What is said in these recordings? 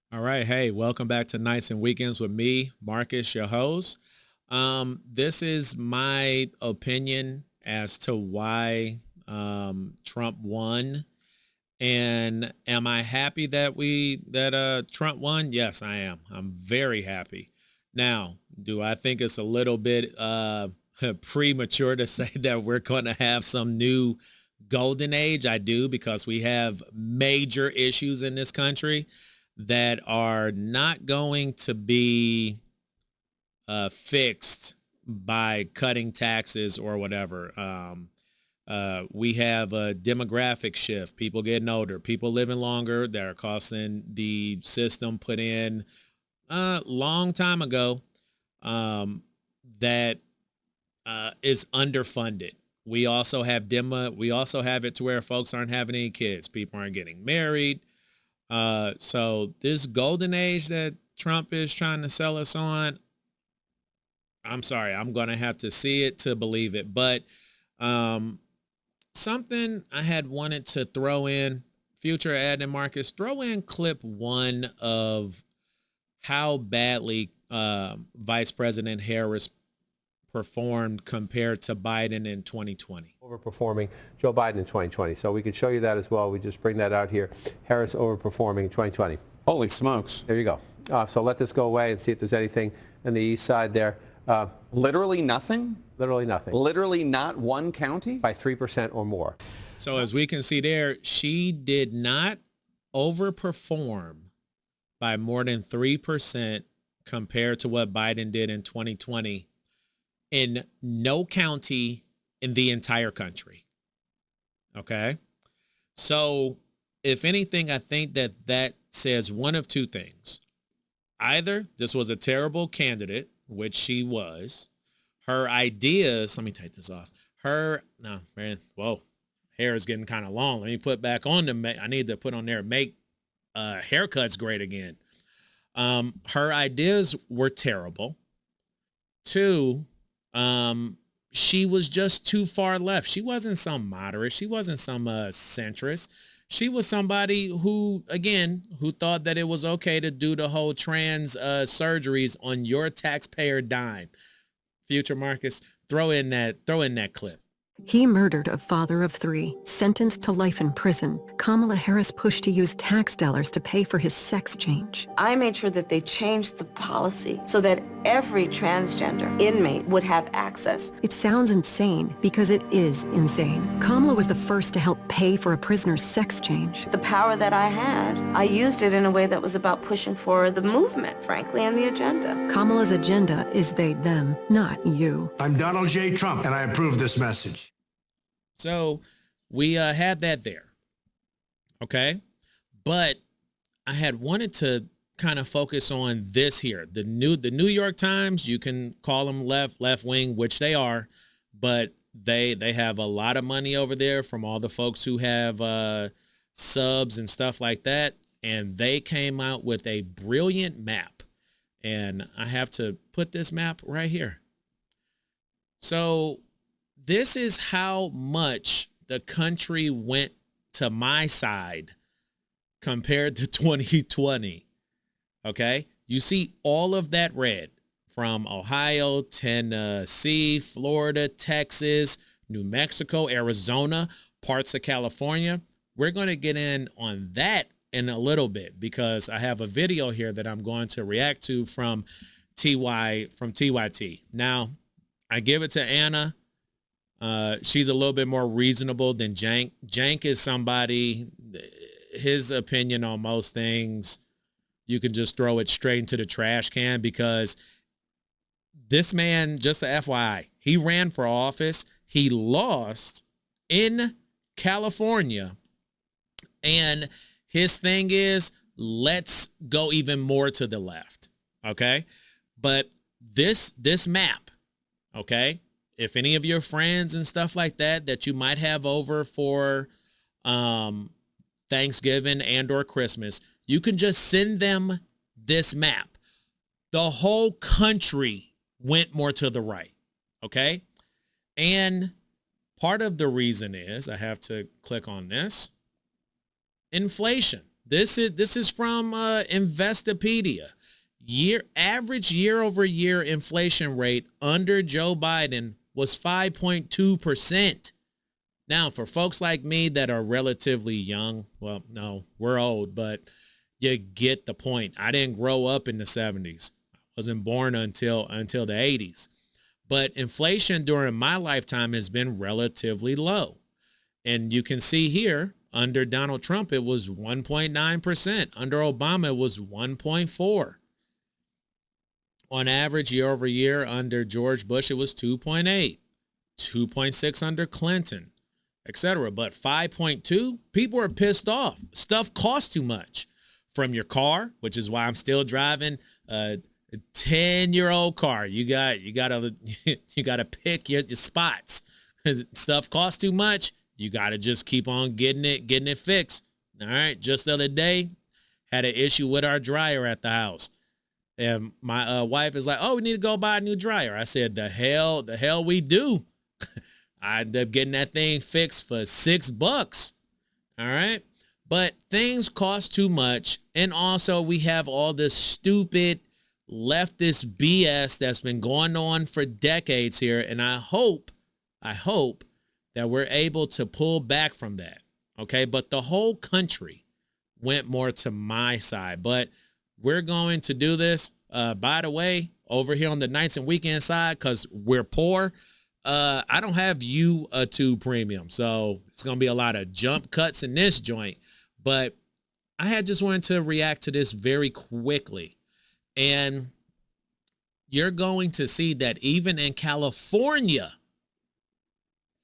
All right. Hey, welcome back to Nights and Weekends with me, Marcus, your host. This is my opinion as to why Trump won. And am I happy that Trump won? Yes, I am. I'm very happy. Now, do I think it's a little bit premature to say that we're going to have some new golden age? I do, because we have major issues in this country that are not going to be fixed by cutting taxes or whatever. We have a demographic shift, people getting older, people living longer that are costing the system put in a long time ago, um, that is underfunded. We also have it to where folks aren't having any kids. People aren't getting married. So this golden age that Trump is trying to sell us on, I'm sorry, I'm going to have to see it to believe it. But um, something I had wanted to throw in, future Ad and Marcus, throw in clip one of how badly Vice President Harris performed compared to Biden in 2020. Overperforming Joe Biden in 2020. So we could show you that as well. We just bring that out here. Harris overperforming in 2020. Holy smokes. There you go. So let this go away and see if there's anything on the east side there. Literally nothing? Literally nothing. Literally not one county? By 3% or more. So as we can see there, she did not overperform by more than 3% compared to what Biden did in 2020 in no county in the entire country. Okay. So if anything, I think that says one of two things. Either this was a terrible candidate, which she was. Her ideas, let me take this off. No, man, whoa, hair is getting kind of long. Let me put back on I need to put on there, make haircuts great again. Her ideas were terrible. Two, she was just too far left. She wasn't some moderate. She wasn't some centrist. She was somebody who thought that it was okay to do the whole trans surgeries on your taxpayer dime. Future Marcus, throw in that clip. He murdered a father of three, sentenced to life in prison. Kamala Harris pushed to use tax dollars to pay for his sex change. I made sure that they changed the policy so that every transgender inmate would have access. It sounds insane because it is insane. Kamala was the first to help pay for a prisoner's sex change. The power that I had, I used it in a way that was about pushing for the movement, frankly, and the agenda. Kamala's agenda is they, them, not you. I'm Donald J. Trump, and I approve this message. So we had that there. Okay. But I had wanted to kind of focus on this here. The New York Times, you can call them left wing, which they are, but they have a lot of money over there from all the folks who have subs and stuff like that. And they came out with a brilliant map. And I have to put this map right here. So this is how much the country went to my side compared to 2020. Okay. You see all of that red from Ohio, Tennessee, Florida, Texas, New Mexico, Arizona, parts of California. We're going to get in on that in a little bit because I have a video here that I'm going to react to from TYT. Now, I give it to Anna. She's a little bit more reasonable than Jank. Jank is somebody, his opinion on most things, you can just throw it straight into the trash can because this man, just a FYI, he ran for office. He lost in California. And his thing is, let's go even more to the left. Okay. But this map, okay, if any of your friends and stuff like that you might have over for Thanksgiving and or Christmas, you can just send them this map. The whole country went more to the right, okay? And part of the reason is, I have to click on this, inflation. This is from Investopedia. Average year-over-year inflation rate under Joe Biden was 5.2%. Now, for folks like me that are relatively young, well, no, we're old, but you get the point. I didn't grow up in the 70s. I wasn't born until the 80s. But inflation during my lifetime has been relatively low. And you can see here, under Donald Trump, it was 1.9%. Under Obama, it was 1.4%. On average, year over year, under George Bush, it was 2.8%, 2.6% under Clinton, etc. But 5.2%, people are pissed off. Stuff costs too much. From your car, which is why I'm still driving a 10-year-old car. You gotta pick your spots. Stuff costs too much. You gotta just keep on getting it fixed. All right. Just the other day, had an issue with our dryer at the house, and my wife is like, "Oh, we need to go buy a new dryer." I said, "The hell we do." I ended up getting that thing fixed for $6. All right. But things cost too much. And also we have all this stupid leftist BS that's been going on for decades here. And I hope that we're able to pull back from that. Okay. But the whole country went more to my side. But we're going to do this. By the way, over here on the nights and weekend side, because we're poor, I don't have YouTube Premium. So it's going to be a lot of jump cuts in this joint. But I had just wanted to react to this very quickly. And you're going to see that even in California,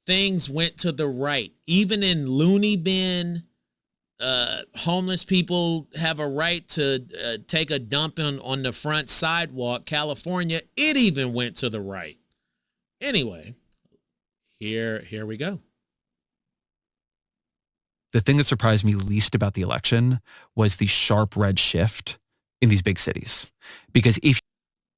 things went to the right. Even in Looney Bin, homeless people have a right to take a dump on the front sidewalk. California, it even went to the right. Anyway, here we go. The thing that surprised me least about the election was the sharp red shift in these big cities. Because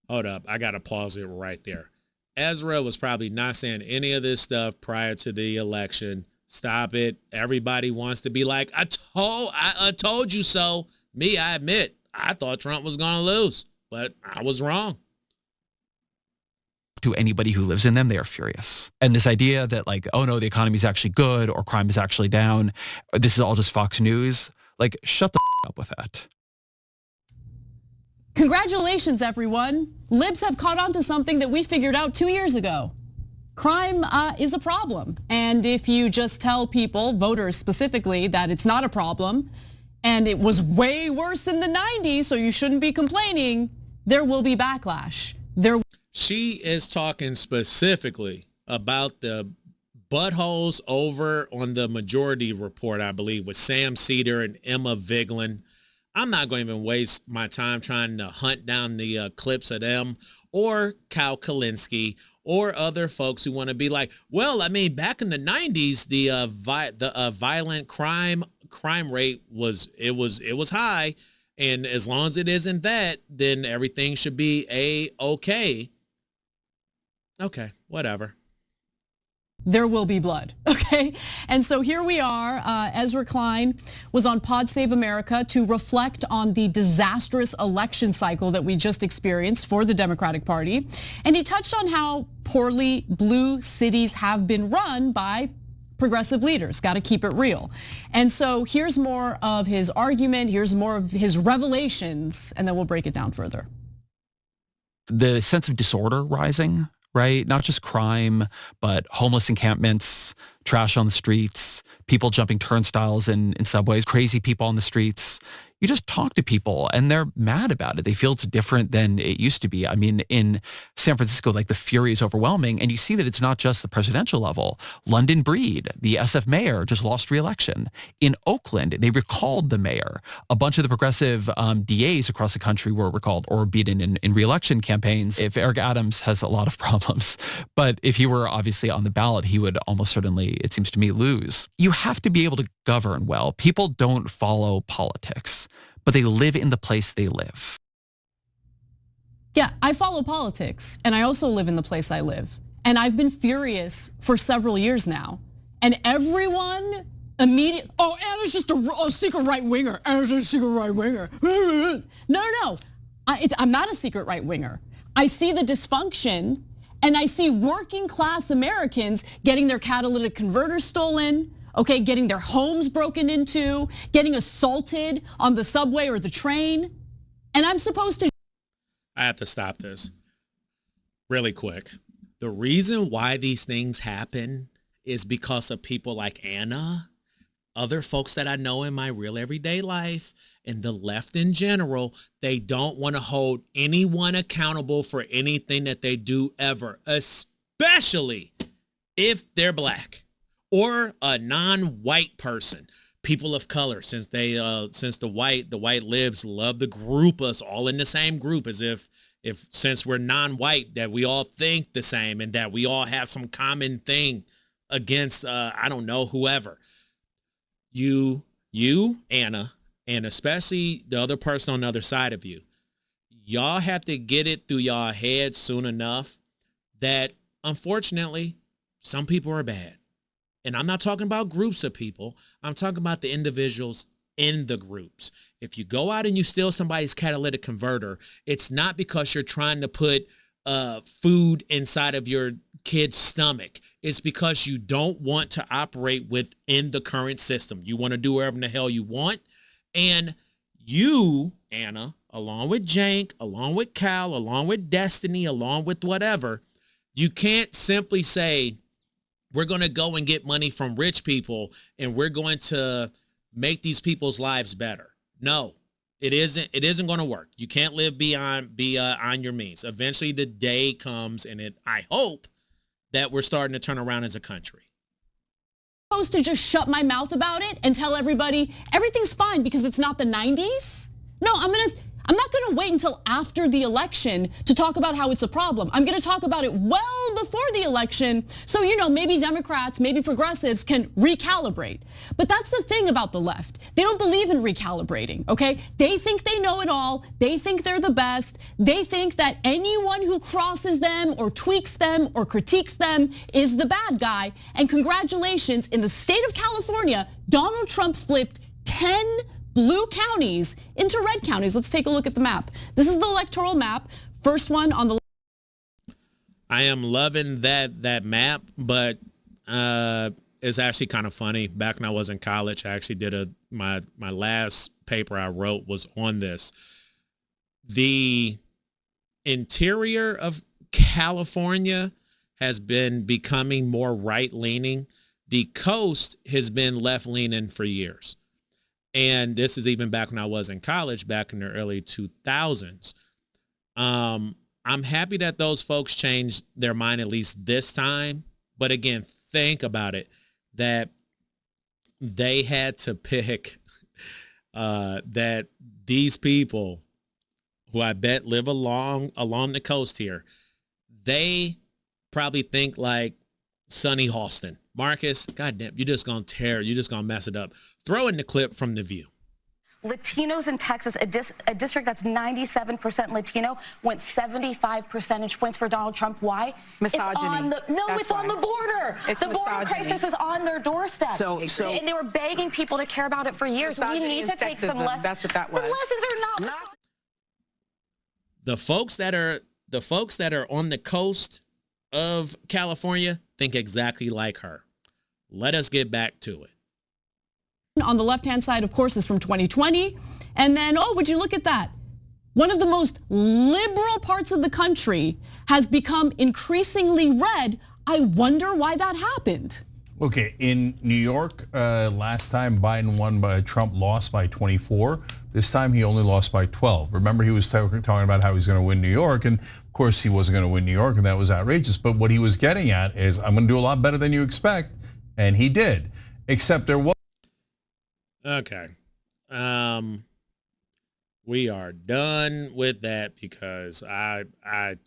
Hold up. I got to pause it right there. Ezra was probably not saying any of this stuff prior to the election. Stop it. Everybody wants to be like, I told you so. Me, I admit, I thought Trump was going to lose, but I was wrong. To anybody who lives in them, they are furious. And this idea that like, oh no, the economy is actually good or crime is actually down, this is all just Fox News, like shut the up with that. Congratulations, everyone. Libs have caught on to something that we figured out 2 years ago. Crime is a problem. And if you just tell people, voters specifically, that it's not a problem and it was way worse in the 90s, so you shouldn't be complaining, there will be backlash. She is talking specifically about the buttholes over on the Majority Report, I believe, with Sam Cedar and Emma Vigeland. I'm not going to even waste my time trying to hunt down the clips of them or Kyle Kalinske or other folks who want to be like, well, I mean, back in the 90s, the violent crime rate was high. And as long as it isn't that, then everything should be A-okay. Okay, whatever. There will be blood, okay? And so here we are. Ezra Klein was on Pod Save America to reflect on the disastrous election cycle that we just experienced for the Democratic Party. And he touched on how poorly blue cities have been run by progressive leaders. Got to keep it real. And so here's more of his argument. Here's more of his revelations, and then we'll break it down further. The sense of disorder rising, right? Not just crime, but homeless encampments, trash on the streets, people jumping turnstiles in subways, crazy people on the streets. You just talk to people and they're mad about it. They feel it's different than it used to be. I mean, in San Francisco, like the fury is overwhelming. And you see that it's not just the presidential level. London Breed, the SF mayor, just lost re-election. In Oakland, they recalled the mayor. A bunch of the progressive DAs across the country were recalled or beaten in re-election campaigns. If Eric Adams has a lot of problems, but if he were obviously on the ballot, he would almost certainly, it seems to me, lose. You have to be able to govern well. People don't follow politics, but they live in the place they live. Yeah, I follow politics, and I also live in the place I live. And I've been furious for several years now. And everyone immediate, oh, Anna's just a secret right-winger. Anna's just a secret right-winger. No. I'm not a secret right-winger. I see the dysfunction, and I see working class Americans getting their catalytic converters stolen, okay, getting their homes broken into, getting assaulted on the subway or the train. And I'm supposed to... I have to stop this really quick. The reason why these things happen is because of people like Anna, other folks that I know in my real everyday life, and the left in general. They don't want to hold anyone accountable for anything that they do ever, especially if they're black or a non-white person. People of color, since the white libs love to group us all in the same group, as if since we're non-white that we all think the same and that we all have some common thing against I don't know, whoever. You, Anna, and especially the other person on the other side of you, y'all have to get it through y'all heads soon enough that unfortunately some people are bad. And I'm not talking about groups of people. I'm talking about the individuals in the groups. If you go out and you steal somebody's catalytic converter, it's not because you're trying to put food inside of your kid's stomach. It's because you don't want to operate within the current system. You want to do whatever the hell you want. And you, Anna, along with Jank, along with Cal, along with Destiny, along with whatever, you can't simply say, we're going to go and get money from rich people and we're going to make these people's lives better. No, it isn't going to work. You can't live on your means. Eventually the day comes, and I hope that we're starting to turn around as a country. Supposed to just shut my mouth about it and tell everybody everything's fine because it's not the 90s? No, I'm not gonna wait until after the election to talk about how it's a problem. I'm gonna talk about it well before the election so, maybe Democrats, maybe progressives can recalibrate. But that's the thing about the left. They don't believe in recalibrating, okay? They think they know it all. They think they're the best. They think that anyone who crosses them or tweaks them or critiques them is the bad guy. And congratulations, in the state of California, Donald Trump flipped 10 blue counties into red counties. Let's take a look at the map. This is the electoral map. First one on the... I am loving that map, but it's actually kind of funny. Back when I was in college, I actually did my last paper I wrote was on this. The interior of California has been becoming more right-leaning. The coast has been left-leaning for years. And this is even back when I was in college, back in the early 2000s. I'm happy that those folks changed their mind at least this time. But again, think about it, that they had to pick that these people who I bet live along the coast here, they probably think like Sonny Halston. Marcus, goddamn, you're just going to mess it up. Throw in the clip from The View. Latinos in Texas, a district that's 97% Latino, went 75 percentage points for Donald Trump. Why? Misogyny. It's on the border. The border crisis is on their doorstep. And they were begging people to care about it for years. We need to take some lessons. That's what that was. The lessons are not. The folks that are on the coast of California think exactly like her. Let us get back to it. On the left-hand side, of course, is from 2020. And then, would you look at that? One of the most liberal parts of the country has become increasingly red. I wonder why that happened. Okay, in New York, last time Trump lost by 24. This time he only lost by 12. Remember, he was talking about how he's going to win New York, and of course he wasn't going to win New York, and that was outrageous. But what he was getting at is, I'm going to do a lot better than you expect, and he did. Except there was. Okay, we are done with that because I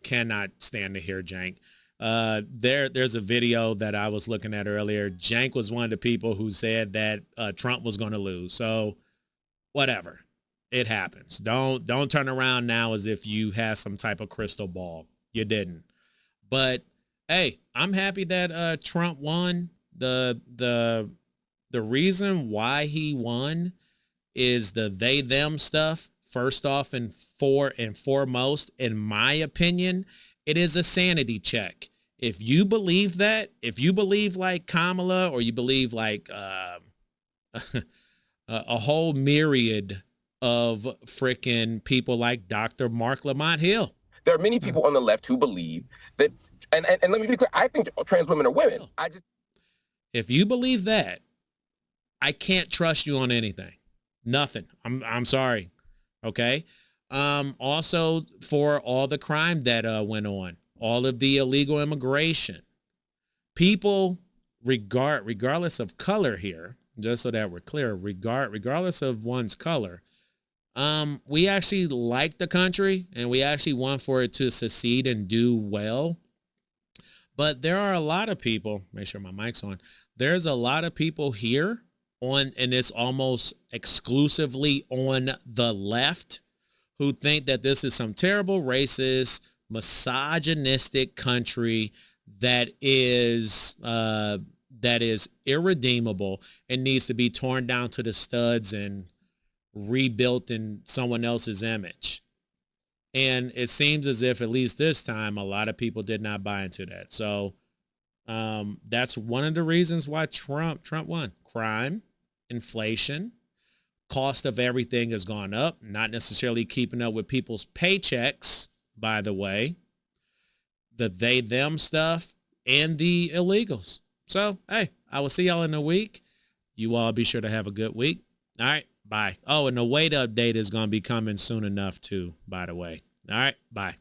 cannot stand to hear Jank. There's a video that I was looking at earlier. Jank was one of the people who said that Trump was going to lose. So whatever, it happens. Don't turn around now as if you had some type of crystal ball. You didn't. But hey, I'm happy that Trump won. The The reason why he won is the they them stuff. First off and foremost, in my opinion, it is a sanity check. If you believe that, if you believe like Kamala, or you believe like a whole myriad of freaking people like Dr. Mark Lamont Hill. There are many people on the left who believe that, and let me be clear, I think trans women are women. If you believe that, I can't trust you on anything. Nothing. I'm sorry. Okay. Also, for all the crime that went on, all of the illegal immigration, people regardless of color here, just so that we're clear, regardless of one's color, we actually like the country and we actually want for it to succeed and do well. But there are a lot of people, make sure my mic's on. There's a lot of people here and it's almost exclusively on the left, who think that this is some terrible racist, misogynistic country that is irredeemable and needs to be torn down to the studs and rebuilt in someone else's image. And it seems as if, at least this time, a lot of people did not buy into that. So that's one of the reasons why Trump won. Crime, inflation, cost of everything has gone up, not necessarily keeping up with people's paychecks, by the way, the they them stuff, and the illegals. So, hey, I will see y'all in a week. You all be sure to have a good week. All right, bye. Oh, and the weight update is going to be coming soon enough too, by the way. All right, bye.